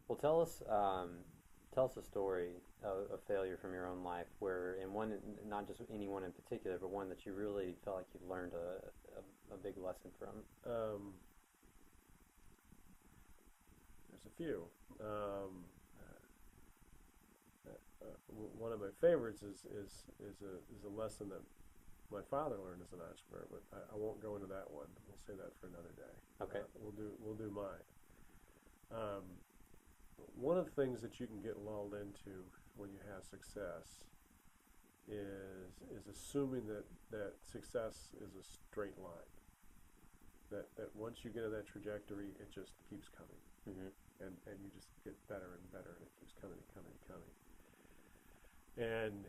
Well, tell us a story of failure from your own life, where in one, not just anyone in particular, but one that you really felt like you learned a big lesson from. Um, there's a few. Um, One of my favorites is a lesson that my father learned as an entrepreneur, but I won't go into that one. We'll save that for another day. Okay. We'll do mine. Um, One of the things that you can get lulled into when you have success is assuming that success is a straight line. That once you get in that trajectory, it just keeps coming, Hmm. and you just get better and better, and it keeps coming and coming and coming. And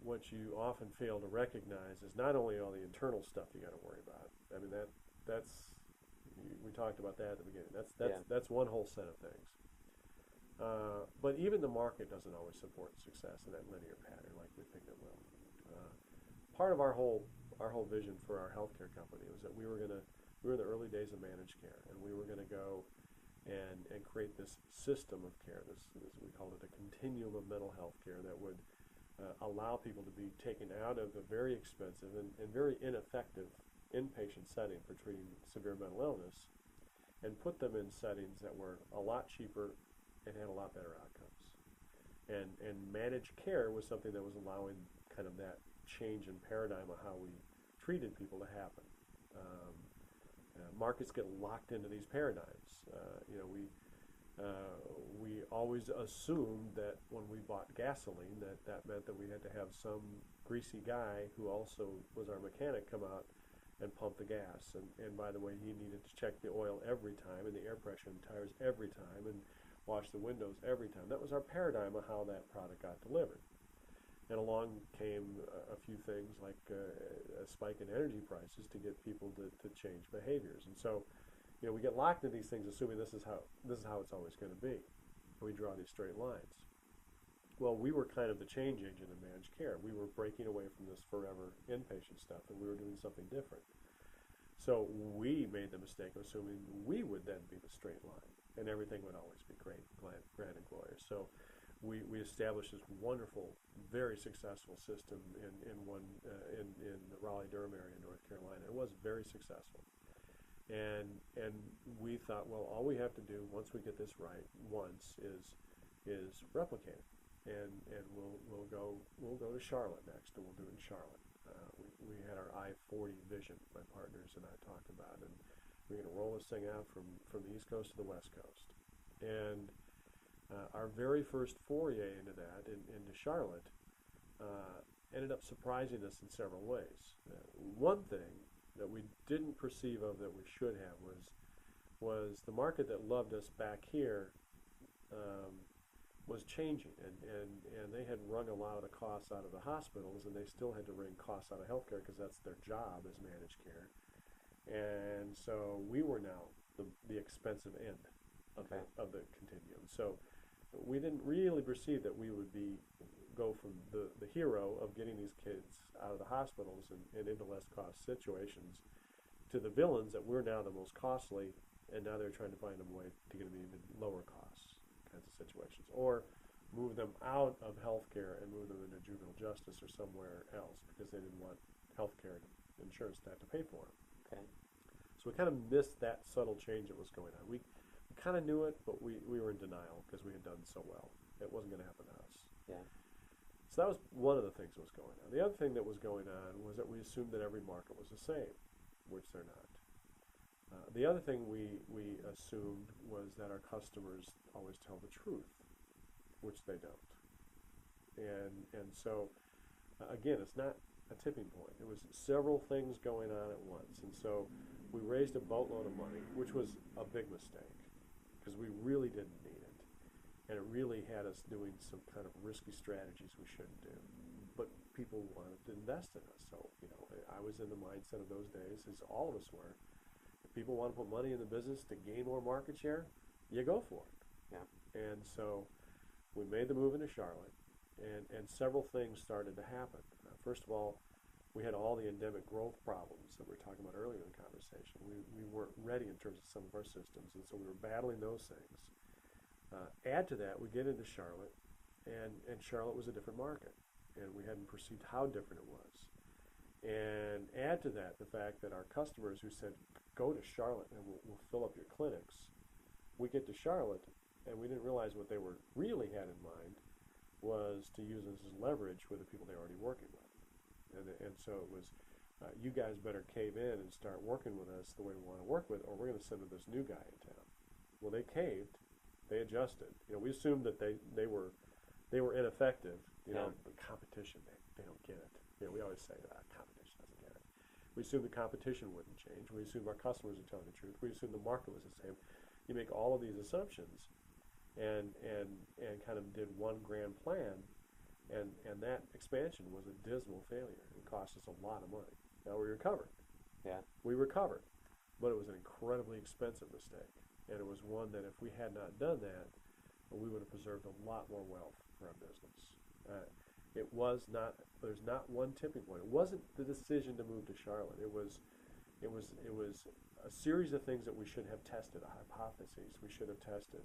what you often fail to recognize is not only all the internal stuff you got to worry about. I mean that's we talked about that at the beginning. Yeah. That's one whole set of things. But even the market doesn't always support success in that linear pattern like we think it will. Part of our whole vision for our healthcare company was that we were in the early days of managed care, and we were going to go and create this system of care. This we called it a continuum of mental health care that would allow people to be taken out of a very expensive and very ineffective inpatient setting for treating severe mental illness and put them in settings that were a lot cheaper and had a lot better outcomes. And managed care was something that was allowing kind of that change in paradigm of how we treated people to happen. Markets get locked into these paradigms. We always assumed that when we bought gasoline, that meant that we had to have some greasy guy who also was our mechanic come out and pump the gas. And by the way, he needed to check the oil every time and the air pressure in the tires every time and wash the windows every time. That was our paradigm of how that product got delivered. And along came a few things like a spike in energy prices to get people to change behaviors. And so, we get locked into these things assuming this is how it's always going to be. And we draw these straight lines. Well, we were kind of the change agent in managed care. We were breaking away from this forever inpatient stuff, and we were doing something different. So we made the mistake of assuming we would then be the straight line, and everything would always be great, grand and glorious. So we established this wonderful, very successful system in the Raleigh-Durham area in North Carolina. It was very successful. And we thought, well, all we have to do once we get this right once is replicate it, and we'll go to Charlotte next, and we'll do it in Charlotte. We had our I-40 vision, my partners and I talked about, and we're going to roll this thing out from the East Coast to the West Coast. And our very first foray into that, into Charlotte, ended up surprising us in several ways. One thing that we didn't perceive of that we should have was the market that loved us back here was changing, and they had wrung a lot of the costs out of the hospitals, and they still had to wring costs out of healthcare because that's their job as managed care. And so we were now the expensive end of the continuum. So we didn't really perceive that we would go from the hero of getting these kids out of the hospitals and into less cost situations to the villains that we're now the most costly, and now they're trying to find a way to get them even lower costs kinds of situations, or move them out of healthcare and move them into juvenile justice or somewhere else because they didn't want healthcare insurance to have to pay for them. Okay. So we kind of missed that subtle change that was going on. We kind of knew it, but we were in denial because we had done so well. It wasn't going to happen to us. Yeah. So that was one of the things that was going on. The other thing that was going on was that we assumed that every market was the same, which they're not. The other thing we assumed was that our customers always tell the truth, which they don't. And so, again, it's not a tipping point. It was several things going on at once. And so we raised a boatload of money, which was a big mistake because we really didn't need it. And it really had us doing some kind of risky strategies we shouldn't do. But people wanted to invest in us. So, I was in the mindset of those days, as all of us were. If people want to put money in the business to gain more market share, you go for it. Yeah. And so we made the move into Charlotte, and several things started to happen. First of all, we had all the endemic growth problems that we were talking about earlier in the conversation. We weren't ready in terms of some of our systems, and so we were battling those things. Add to that, we get into Charlotte, and Charlotte was a different market, and we hadn't perceived how different it was. And add to that the fact that our customers who said, go to Charlotte and we'll fill up your clinics, we get to Charlotte, and we didn't realize what they were really had in mind was to use us as leverage with the people they were already working with. And so it was, you guys better cave in and start working with us the way we want to work with, or we're going to send this new guy in town. Well, they caved, they adjusted. We assumed that they were ineffective. The competition, they don't get it. We always say that competition doesn't get it. We assumed the competition wouldn't change. We assumed our customers would tell the truth. We assumed the market was the same. You make all of these assumptions, and kind of did one grand plan, and that expansion was a dismal failure. It cost us a lot of money. Now we recovered. Yeah. We recovered, but it was an incredibly expensive mistake, and it was one that if we had not done that, we would have preserved a lot more wealth for our business. It was not. There's not one tipping point. It wasn't the decision to move to Charlotte. It was a series of things that we should have tested, hypotheses we should have tested.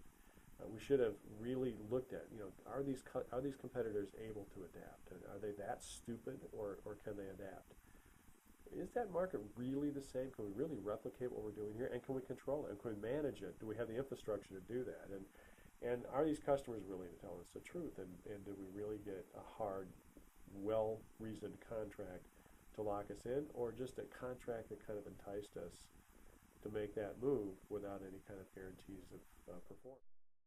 We should have really looked at. Are these competitors able to adapt? And are they that stupid, or can they adapt? Is that market really the same? Can we really replicate what we're doing here? And can we control it? And can we manage it? Do we have the infrastructure to do that? And are these customers willing to tell us the truth? And do we really get a hard, well-reasoned contract to lock us in, or just a contract that kind of enticed us to make that move without any kind of guarantees of performance?